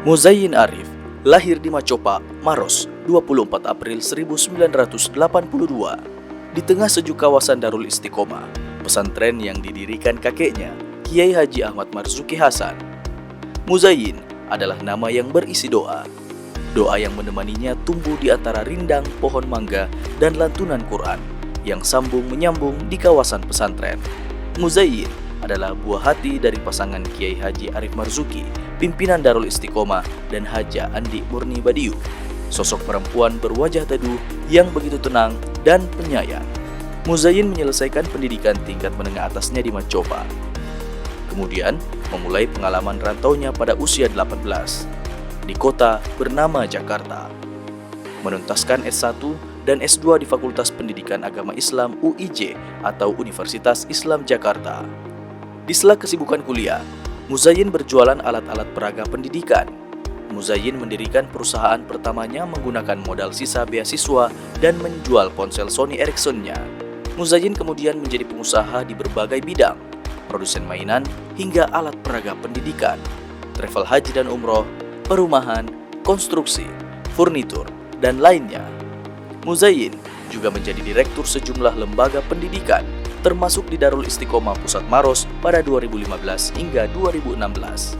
Muzayyin Arif lahir di Macopa, Maros, 24 April 1982. Di tengah sejuk kawasan Darul Istiqomah, pesantren yang didirikan kakeknya, Kiai Haji Ahmad Marzuki Hasan. Muzayyin adalah nama yang berisi doa. Doa yang menemaninya tumbuh di antara rindang pohon mangga dan lantunan Quran yang sambung menyambung di kawasan pesantren. Muzayyin adalah buah hati dari pasangan Kiai Haji Arif Marzuki, pimpinan Darul Istiqomah, dan Haja Andi Murni Badiu, sosok perempuan berwajah teduh yang begitu tenang dan penyayang. Muzayyin menyelesaikan pendidikan tingkat menengah atasnya di Macopa. Kemudian memulai pengalaman rantaunya pada usia 18 di kota bernama Jakarta. Menuntaskan S1 dan S2 di Fakultas Pendidikan Agama Islam UIJ atau Universitas Islam Jakarta. Di sela kesibukan kuliah, Muzayyin berjualan alat-alat peraga pendidikan. Muzayyin mendirikan perusahaan pertamanya menggunakan modal sisa beasiswa dan menjual ponsel Sony Ericsson-nya. Muzayyin kemudian menjadi pengusaha di berbagai bidang, produsen mainan hingga alat peraga pendidikan, travel haji dan umroh, perumahan, konstruksi, furnitur, dan lainnya. Muzayyin juga menjadi direktur sejumlah lembaga pendidikan, termasuk di Darul Istiqomah Pusat Maros pada 2015 hingga 2016.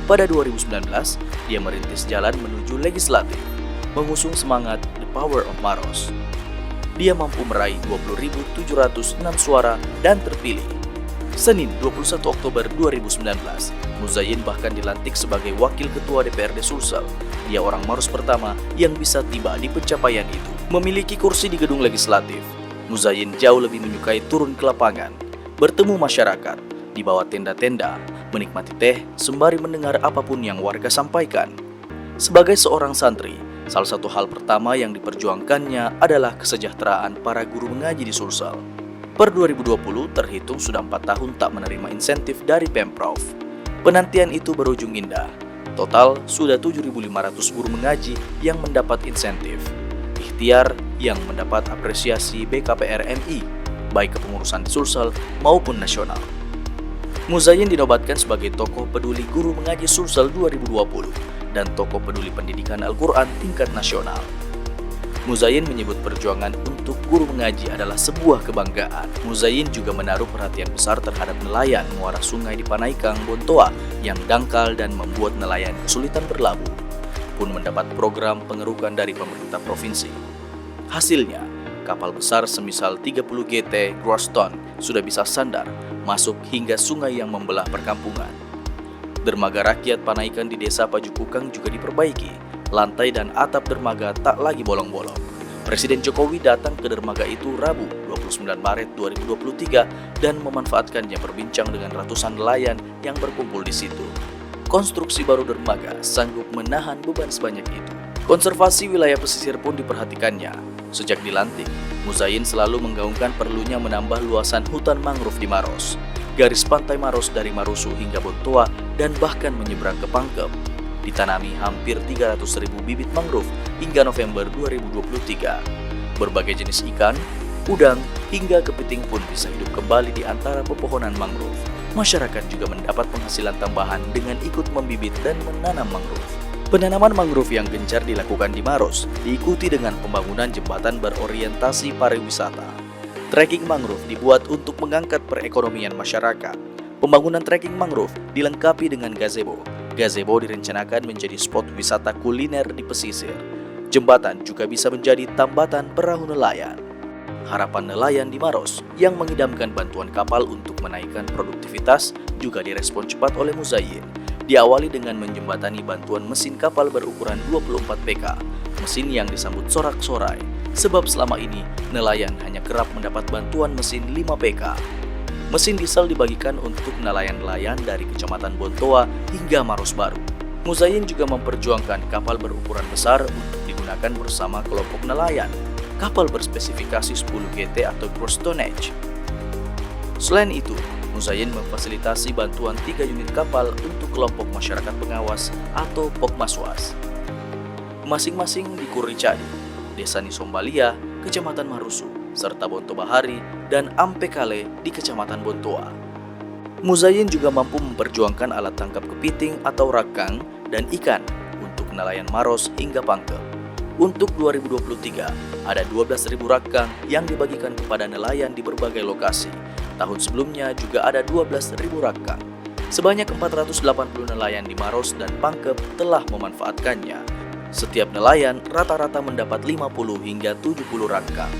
Pada 2019, dia merintis jalan menuju legislatif, mengusung semangat The Power of Maros. Dia mampu meraih 20.706 suara dan terpilih. Senin 21 Oktober 2019, Muzayyin bahkan dilantik sebagai Wakil Ketua DPRD Sulsel. Dia orang Maros pertama yang bisa tiba di pencapaian itu. Memiliki kursi di gedung legislatif, Muzayyin jauh lebih menyukai turun ke lapangan, bertemu masyarakat, di bawah tenda-tenda, menikmati teh sembari mendengar apapun yang warga sampaikan. Sebagai seorang santri, salah satu hal pertama yang diperjuangkannya adalah kesejahteraan para guru mengaji di Sulsel. Per 2020 terhitung sudah 4 tahun tak menerima insentif dari Pemprov. Penantian itu berujung indah. Total sudah 7.500 guru mengaji yang mendapat insentif. Ikhtiar yang mendapat apresiasi BKPR MI, baik kepengurusan di Sulsel maupun nasional. Muzayyin dinobatkan sebagai tokoh peduli guru mengaji Sulsel 2020 dan tokoh peduli pendidikan Al-Quran tingkat nasional. Muzayyin menyebut perjuangan untuk guru mengaji adalah sebuah kebanggaan. Muzayyin juga menaruh perhatian besar terhadap nelayan muara sungai di Panaikang, Bontoa yang dangkal dan membuat nelayan kesulitan berlabuh, pun mendapat program pengerukan dari pemerintah provinsi. Hasilnya, kapal besar semisal 30 GT Groston sudah bisa sandar masuk hingga sungai yang membelah perkampungan. Dermaga rakyat Panaikan di Desa Pajukukang juga diperbaiki. Lantai dan atap dermaga tak lagi bolong-bolong. Presiden Jokowi datang ke dermaga itu Rabu 29 Maret 2023 dan memanfaatkannya berbincang dengan ratusan nelayan yang berkumpul di situ. Konstruksi baru dermaga sanggup menahan beban sebanyak itu. Konservasi wilayah pesisir pun diperhatikannya. Sejak dilantik, Muzayyin selalu menggaungkan perlunya menambah luasan hutan mangrove di Maros, garis pantai Maros dari Marusu hingga Bontoa, dan bahkan menyeberang ke Pangkep. Ditanami hampir 300.000 bibit mangrove hingga November 2023. Berbagai jenis ikan, udang, hingga kepiting pun bisa hidup kembali di antara pepohonan mangrove. Masyarakat juga mendapat penghasilan tambahan dengan ikut membibit dan menanam mangrove. Penanaman mangrove yang gencar dilakukan di Maros diikuti dengan pembangunan jembatan berorientasi pariwisata. Trekking mangrove dibuat untuk mengangkat perekonomian masyarakat. Pembangunan trekking mangrove dilengkapi dengan gazebo. Gazebo direncanakan menjadi spot wisata kuliner di pesisir. Jembatan juga bisa menjadi tambatan perahu nelayan. Harapan nelayan di Maros yang mengidamkan bantuan kapal untuk menaikkan produktivitas juga direspon cepat oleh Muzayyin. Diawali dengan menjembatani bantuan mesin kapal berukuran 24 PK, mesin yang disambut sorak-sorai, sebab selama ini nelayan hanya kerap mendapat bantuan mesin 5 PK. Mesin diesel dibagikan untuk nelayan-nelayan dari Kecamatan Bontoa hingga Maros Baru. Muzayyin juga memperjuangkan kapal berukuran besar untuk digunakan bersama kelompok nelayan. Kapal berspesifikasi 10 GT atau gross tonnage. Selain itu, Muzayyin memfasilitasi bantuan 3 unit kapal untuk kelompok masyarakat pengawas atau Pokmaswas. Masing-masing di Kuricadi, Desa Nisombalia, Kecamatan Marusu, serta Bonto Bahari dan Ampekale di Kecamatan Bontoa. Muzayyin juga mampu memperjuangkan alat tangkap kepiting atau rakang dan ikan untuk nelayan Maros hingga Pangkep. Untuk 2023, ada 12.000 rakang yang dibagikan kepada nelayan di berbagai lokasi. Tahun sebelumnya juga ada 12.000 rakang. Sebanyak 480 nelayan di Maros dan Pangkep telah memanfaatkannya. Setiap nelayan rata-rata mendapat 50 hingga 70 rakang.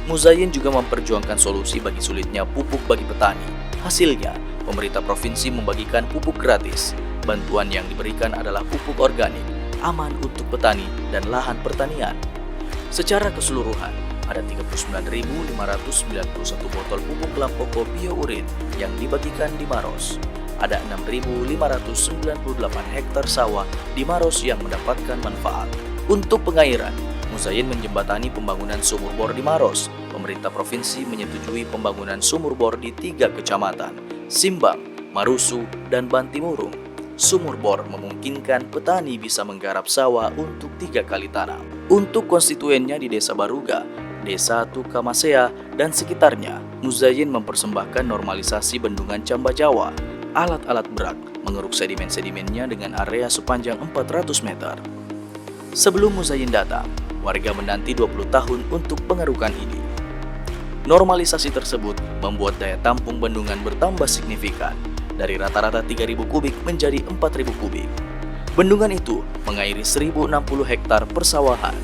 Muzayyin juga memperjuangkan solusi bagi sulitnya pupuk bagi petani. Hasilnya, pemerintah provinsi membagikan pupuk gratis. Bantuan yang diberikan adalah pupuk organik, aman untuk petani dan lahan pertanian. Secara keseluruhan, ada 39.591 botol pupuk dalam pokok biourin yang dibagikan di Maros. Ada 6.598 hektar sawah di Maros yang mendapatkan manfaat. Untuk pengairan, Muzayyin menjembatani pembangunan sumur bor di Maros. Pemerintah provinsi menyetujui pembangunan sumur bor di 3 kecamatan, Simbang, Marusu, dan Bantimurung. Sumur bor memungkinkan petani bisa menggarap sawah untuk 3 kali tanam. Untuk konstituennya di Desa Baruga, Desa Tukamasea, dan sekitarnya, Muzayyin mempersembahkan normalisasi bendungan Camba Jawa. Alat-alat berat mengeruk sedimen-sedimennya dengan area sepanjang 400 meter. Sebelum Muzayyin datang, warga menanti 20 tahun untuk pengerukan ini. Normalisasi tersebut membuat daya tampung bendungan bertambah signifikan dari rata-rata 3.000 kubik menjadi 4.000 kubik. Bendungan itu mengairi 1.060 hektar persawahan.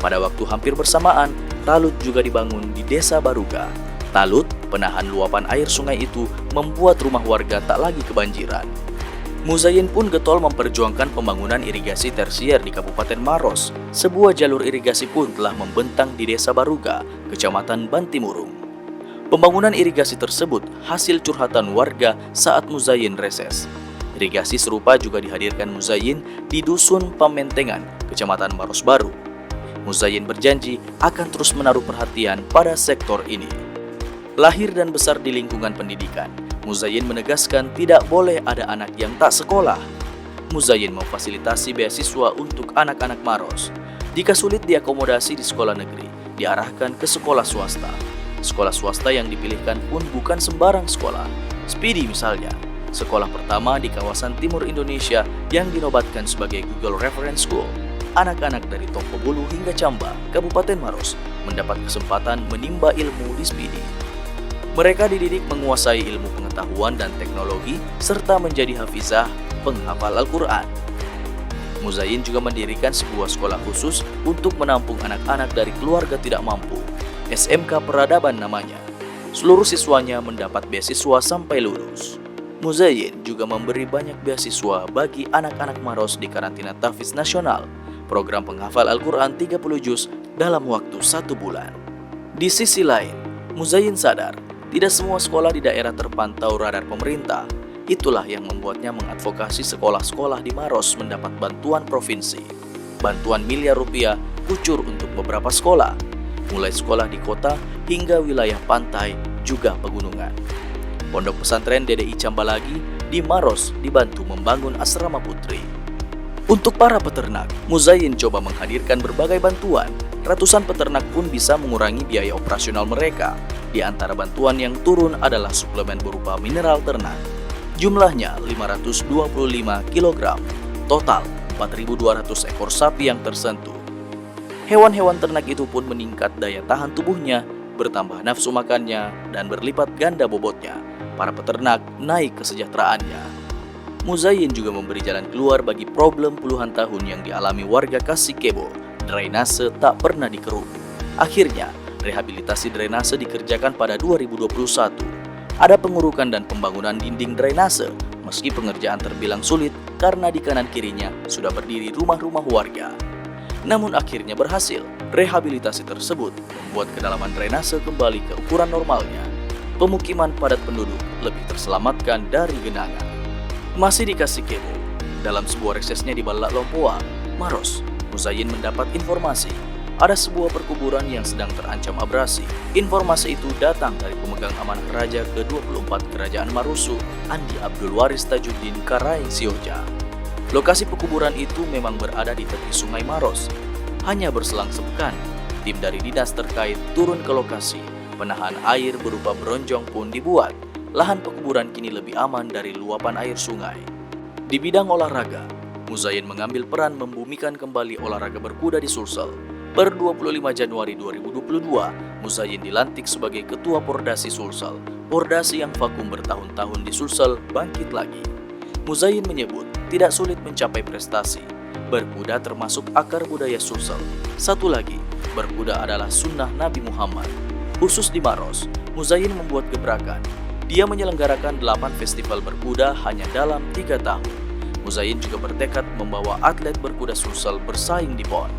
Pada waktu hampir bersamaan, talut juga dibangun di Desa Baruga. Talut, penahan luapan air sungai itu, membuat rumah warga tak lagi kebanjiran. Muzayyin pun getol memperjuangkan pembangunan irigasi tersier di Kabupaten Maros. Sebuah jalur irigasi pun telah membentang di Desa Baruga, Kecamatan Bantimurung. Pembangunan irigasi tersebut hasil curhatan warga saat Muzayyin reses. Irigasi serupa juga dihadirkan Muzayyin di Dusun Pamentengan, Kecamatan Maros Baru. Muzayyin berjanji akan terus menaruh perhatian pada sektor ini. Lahir dan besar di lingkungan pendidikan, Muzayyin menegaskan tidak boleh ada anak yang tak sekolah. Muzayyin memfasilitasi beasiswa untuk anak-anak Maros. Jika sulit diakomodasi di sekolah negeri, diarahkan ke sekolah swasta. Sekolah swasta yang dipilihkan pun bukan sembarang sekolah. Speedy misalnya, sekolah pertama di kawasan timur Indonesia yang dinobatkan sebagai Google Reference School. Anak-anak dari Tokobulu hingga Camba, Kabupaten Maros, mendapat kesempatan menimba ilmu di Speedy. Mereka dididik menguasai ilmu pengetahuan dan teknologi serta menjadi hafizah, penghafal Al-Quran. Muzayyin juga mendirikan sebuah sekolah khusus untuk menampung anak-anak dari keluarga tidak mampu, SMK Peradaban namanya. Seluruh siswanya mendapat beasiswa sampai lulus. Muzayyin juga memberi banyak beasiswa bagi anak-anak Maros di karantina tahfiz nasional, program penghafal Al-Quran 30 juz dalam waktu 1 bulan. Di sisi lain, Muzayyin sadar tidak semua sekolah di daerah terpantau radar pemerintah. Itulah yang membuatnya mengadvokasi sekolah-sekolah di Maros mendapat bantuan provinsi. Bantuan miliar rupiah kucur untuk beberapa sekolah, mulai sekolah di kota hingga wilayah pantai juga pegunungan. Pondok pesantren DDI Cambalagi di Maros dibantu membangun asrama putri. Untuk para peternak, Muzayyin coba menghadirkan berbagai bantuan. Ratusan peternak pun bisa mengurangi biaya operasional mereka. Di antara bantuan yang turun adalah suplemen berupa mineral ternak. Jumlahnya 525 kg. Total 4.200 ekor sapi yang tersentuh. Hewan-hewan ternak itu pun meningkat daya tahan tubuhnya, bertambah nafsu makannya, dan berlipat ganda bobotnya. Para peternak naik kesejahteraannya. Muzayyin juga memberi jalan keluar bagi problem puluhan tahun yang dialami warga Kasikebo. Drainase tak pernah dikeruk. Akhirnya, rehabilitasi drainase dikerjakan pada 2021. Ada pengurukan dan pembangunan dinding drainase, meski pengerjaan terbilang sulit karena di kanan kirinya sudah berdiri rumah-rumah warga. Namun akhirnya berhasil. Rehabilitasi tersebut membuat kedalaman drainase kembali ke ukuran normalnya. Pemukiman padat penduduk lebih terselamatkan dari genangan. Masih di Kasikebo, dalam sebuah reksesnya di Balak Lompoa, Maros, Muzayyin mendapat informasi ada sebuah perkuburan yang sedang terancam abrasi. Informasi itu datang dari pemegang amanah Raja ke-24 Kerajaan Marusu, Andi Abdul Waris Tajuddin Karaing Sioja. Lokasi perkuburan itu memang berada di tepi Sungai Maros. Hanya berselang sepekan, tim dari dinas terkait turun ke lokasi. Penahan air berupa beronjong pun dibuat. Lahan perkuburan kini lebih aman dari luapan air sungai. Di bidang olahraga, Muzayyin mengambil peran membumikan kembali olahraga berkuda di Sulsel. Per 25 Januari 2022, Muzayyin dilantik sebagai Ketua Pordasi Sulsel. Pordasi yang vakum bertahun-tahun di Sulsel bangkit lagi. Muzayyin menyebut tidak sulit mencapai prestasi. Berkuda termasuk akar budaya Sulsel. Satu lagi, berkuda adalah sunnah Nabi Muhammad. Khusus di Maros, Muzayyin membuat gebrakan. Dia menyelenggarakan 8 festival berkuda hanya dalam 3 tahun. Muzayyin juga bertekad membawa atlet berkuda Sulsel bersaing di PON.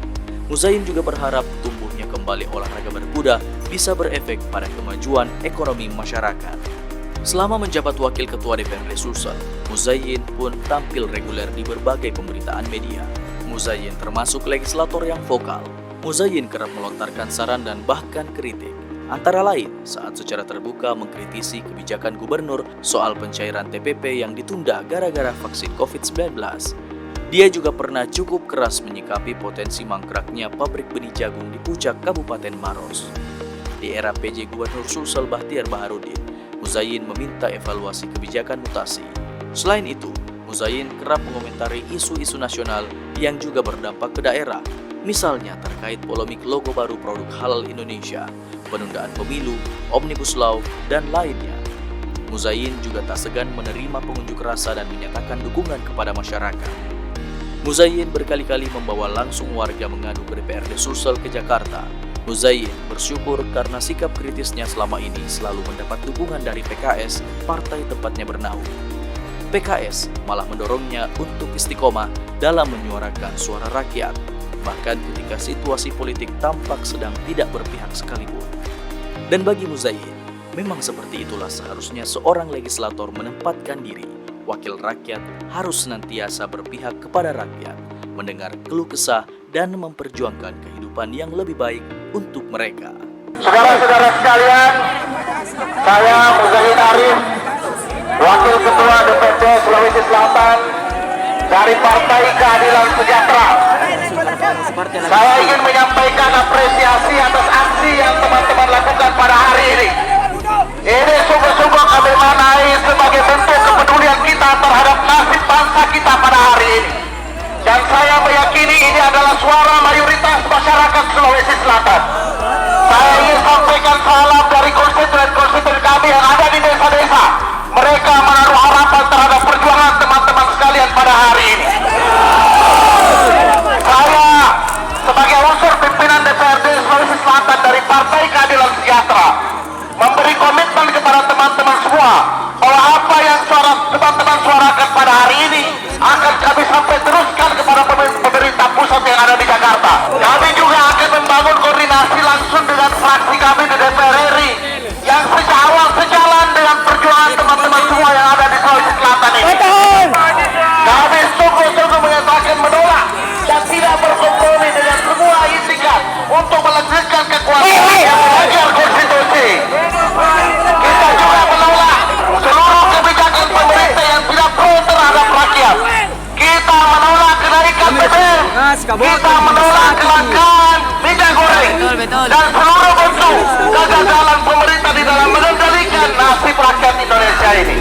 Muzayyin juga berharap tumbuhnya kembali olahraga berkuda bisa berefek pada kemajuan ekonomi masyarakat. Selama menjabat Wakil Ketua DPRD Sulsel, Muzayyin pun tampil reguler di berbagai pemberitaan media. Muzayyin termasuk legislator yang vokal. Muzayyin kerap melontarkan saran dan bahkan kritik. Antara lain saat secara terbuka mengkritisi kebijakan gubernur soal pencairan TPP yang ditunda gara-gara vaksin COVID-19. Dia juga pernah cukup keras menyikapi potensi mangkraknya pabrik benih jagung di Pucak, Kabupaten Maros. Di era PJ Gubernur Sulsel Bahtiar Baharudin, Muzayyin meminta evaluasi kebijakan mutasi. Selain itu, Muzayyin kerap mengomentari isu-isu nasional yang juga berdampak ke daerah, misalnya terkait polemik logo baru produk halal Indonesia, penundaan pemilu, Omnibus Law, dan lainnya. Muzayyin juga tak segan menerima pengunjuk rasa dan menyatakan dukungan kepada masyarakat. Muzayyin berkali-kali membawa langsung warga mengadu ke DPRD Sulsel ke Jakarta. Muzayyin bersyukur karena sikap kritisnya selama ini selalu mendapat dukungan dari PKS, partai tempatnya bernaung. PKS malah mendorongnya untuk istiqomah dalam menyuarakan suara rakyat, bahkan ketika situasi politik tampak sedang tidak berpihak sekalipun. Dan bagi Muzayyin, memang seperti itulah seharusnya seorang legislator menempatkan diri. Wakil rakyat harus senantiasa berpihak kepada rakyat, mendengar keluh kesah dan memperjuangkan kehidupan yang lebih baik untuk mereka. Saudara-saudara sekalian, saya Muzayyin Arif, Wakil Ketua DPRD Sulawesi Selatan dari Partai Keadilan Sejahtera. Saya ingin menyampaikan apresiasi atas aksi yang teman-teman lakukan pada hari ini. Ini sungguh-sungguh kami maknai sebagai bentuk kepedulian kita terhadap nasib bangsa kita pada hari ini. Dan saya meyakini ini adalah suara mayoritas masyarakat Sulawesi Selatan. Saya ingin sampaikan salam dari konstituen-konstituen kami yang ada di desa-desa. Mereka menaruh harapan terhadap perjuangan teman-teman sekalian pada hari ini. Saya sebagai unsur pimpinan DPRD Sulawesi Selatan dari Partai Keadilan Sejahtera memberi komitmen kepada teman-teman semua bahwa apa yang teman-teman suarakan pada hari ini akan kami sampai teruskan kepada pemerintah pusat yang ada di Jakarta. Kami juga akan membangun koordinasi langsung dengan fraksi kami di DPR RI yang sejak awal sejalan dengan perjuangan teman-teman semua yang ada di Sulawesi Selatan ini. Kami sungguh-sungguh menyatakan menolak dan tidak berkompromi dengan semua itikat untuk melanjutkan kekuasaan yang melanggar konstitusi. Kita juga menolak seluruh kebijakan pemerintah yang tidak pro terhadap rakyat. Kita menolak kenaikan BBM. Kita menolak kelangkaan minyak goreng dan seluruh bentuk kegagalan pemerintah di dalam mengendalikan nasib rakyat Indonesia ini.